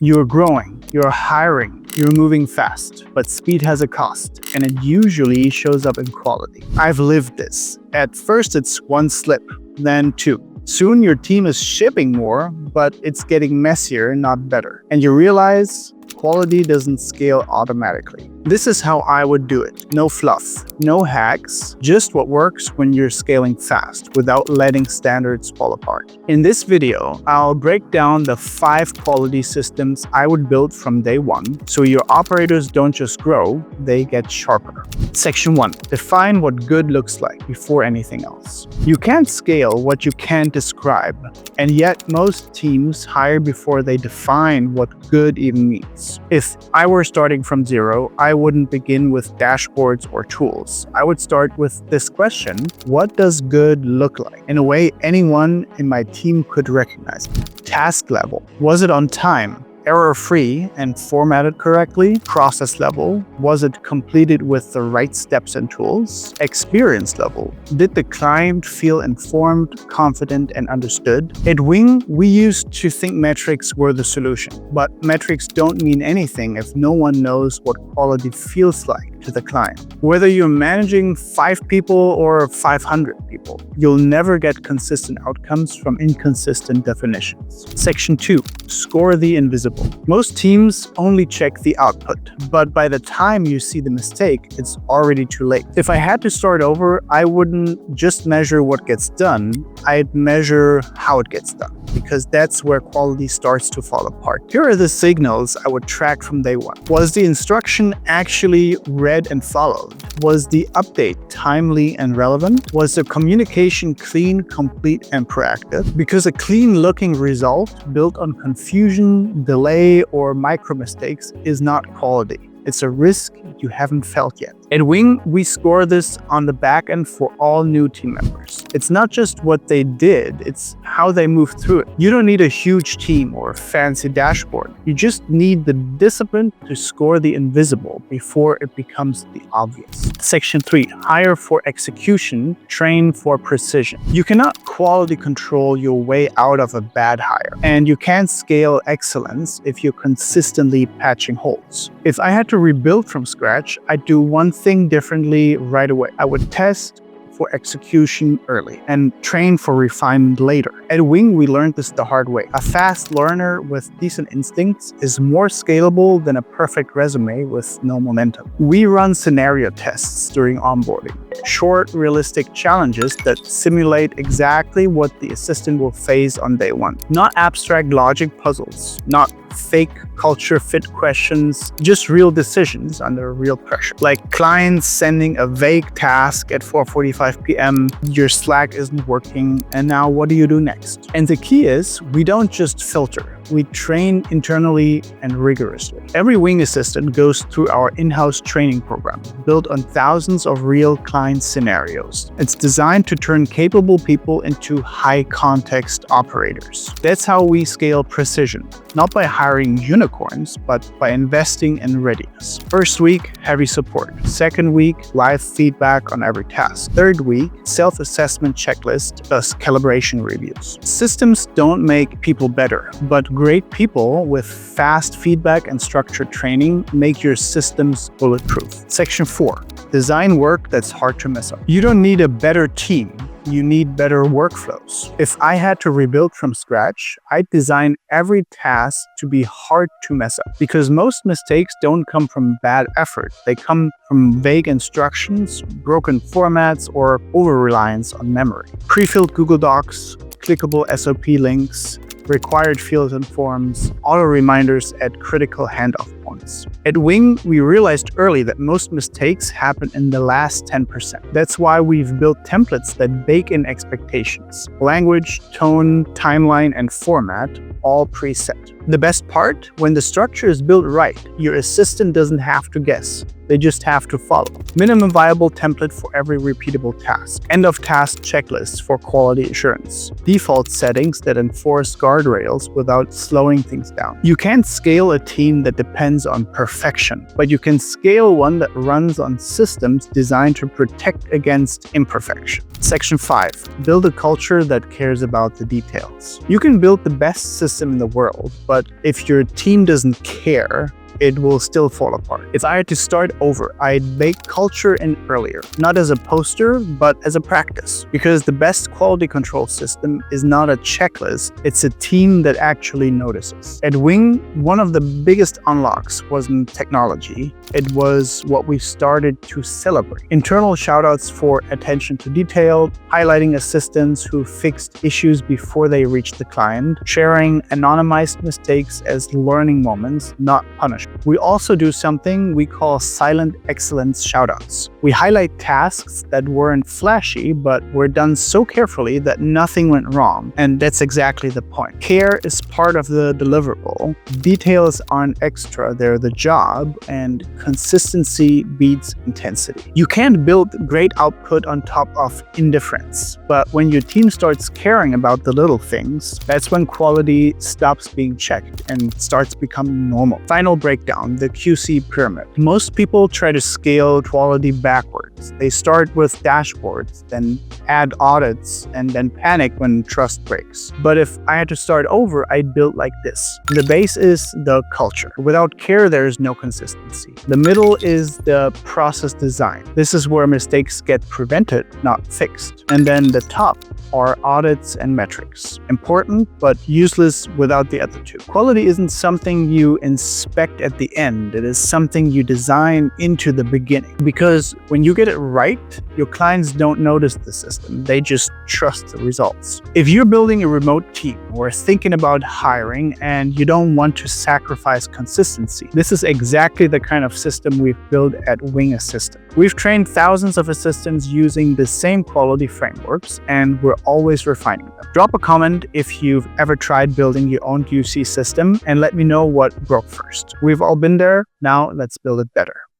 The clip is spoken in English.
You're growing, you're hiring, you're moving fast, but speed has a cost, and it usually shows up in quality. I've lived this. At first, it's one slip, then two. Soon your team is shipping more, but it's getting messier, not better. And you realize quality doesn't scale automatically. This is how I would do it. No fluff, no hacks, just what works when you're scaling fast without letting standards fall apart. In this video, I'll break down the 5 quality systems I would build from day one so your operators don't just grow, they get sharper. Section 1. Define what good looks like before anything else. You can't scale what you can't describe, and yet most teams hire before they define what good even means. If I were starting from zero, I wouldn't begin with dashboards or tools. I would start with this question: what does good look like? In a way anyone in my team could recognize. Task level. Was it on time? Error-free and formatted correctly? Process level. Was it completed with the right steps and tools? Experience level. Did the client feel informed, confident, and understood? At Wing, we used to think metrics were the solution, but metrics don't mean anything if no one knows what quality feels like to the client. Whether you're managing 5 people or 500 people, you'll never get consistent outcomes from inconsistent definitions. Section 2. Score the invisible. Most teams only check the output, but by the time you see the mistake, it's already too late. If I had to start over, I wouldn't just measure what gets done, I'd measure how it gets done, because that's where quality starts to fall apart. Here are the signals I would track from day one. Was the instruction actually read and followed? Was the update timely and relevant? Was the communication clean, complete, and proactive? Because a clean-looking result built on confusion, delay, or micro mistakes is not quality. It's a risk you haven't felt yet. At Wing, we score this on the back end for all new team members. It's not just what they did, it's how they moved through it. You don't need a huge team or a fancy dashboard. You just need the discipline to score the invisible before it becomes the obvious. Section 3. Hire for execution, train for precision. You cannot quality control your way out of a bad hire, and you can't scale excellence if you're consistently patching holes. If I had to rebuild from scratch, I'd do one thing differently right away. I would test for execution early and train for refinement later. At Wing, we learned this the hard way. A fast learner with decent instincts is more scalable than a perfect resume with no momentum. We run scenario tests during onboarding. Short, realistic challenges that simulate exactly what the assistant will face on day one. Not abstract logic puzzles, not fake culture fit questions, just real decisions under real pressure. Like clients sending a vague task at 4:45 p.m., your Slack isn't working, and now what do you do next? And the key is, we don't just filter. We train internally and rigorously. Every Wing assistant goes through our in-house training program, built on thousands of real client scenarios. It's designed to turn capable people into high-context operators. That's how we scale precision, not by hiring unicorns, but by investing in readiness. First week, heavy support. Second week, live feedback on every task. Third week, self-assessment checklist plus calibration reviews. Systems don't make people better, but great people with fast feedback and structured training make your systems bulletproof. Section 4. Design work that's hard to mess up. You don't need a better team. You need better workflows. If I had to rebuild from scratch, I'd design every task to be hard to mess up, because most mistakes don't come from bad effort. They come from vague instructions, broken formats, or over-reliance on memory. Pre-filled Google Docs, clickable SOP links, required fields and forms, auto reminders at critical handoff points. At Wing, we realized early that most mistakes happen in the last 10%. That's why we've built templates that bake in expectations. Language, tone, timeline, and format, all preset. The best part? When the structure is built right, your assistant doesn't have to guess. They just have to follow. Minimum viable template for every repeatable task. End of task checklists for quality assurance. Default settings that enforce guardrails guardrails without slowing things down. You can't scale a team that depends on perfection, but you can scale one that runs on systems designed to protect against imperfection. Section 5. Build a culture that cares about the details. You can build the best system in the world, but if your team doesn't care, it will still fall apart. If I had to start over, I'd bake culture in earlier, not as a poster, but as a practice. Because the best quality control system is not a checklist, it's a team that actually notices. At Wing, one of the biggest unlocks wasn't technology, it was what we started to celebrate. Internal shoutouts for attention to detail, highlighting assistants who fixed issues before they reached the client, sharing anonymized mistakes as learning moments, not punishment. We also do something we call silent excellence shoutouts. We highlight tasks that weren't flashy, but were done so carefully that nothing went wrong. And that's exactly the point. Care is part of the deliverable. Details aren't extra, they're the job, and consistency beats intensity. You can't build great output on top of indifference, but when your team starts caring about the little things, that's when quality stops being checked and starts becoming normal. Final breakdown, the QC pyramid. Most people try to scale quality backwards. They start with dashboards, then add audits, and then panic when trust breaks. But if I had to start over, I'd build like this. The base is the culture. Without care, there is no consistency. The middle is the process design. This is where mistakes get prevented, not fixed. And then the top are audits and metrics. Important, but useless without the other two. Quality isn't something you inspect at the end. It is something you design into the beginning. Because when you get it right, your clients don't notice the system. They just trust the results. If you're building a remote team or thinking about hiring and you don't want to sacrifice consistency, this is exactly the kind of system we've built at Wing Assistant. We've trained thousands of assistants using the same quality frameworks, and we're always refining them. Drop a comment if you've ever tried building your own QC system and let me know what broke first. We've all been there. Now let's build it better.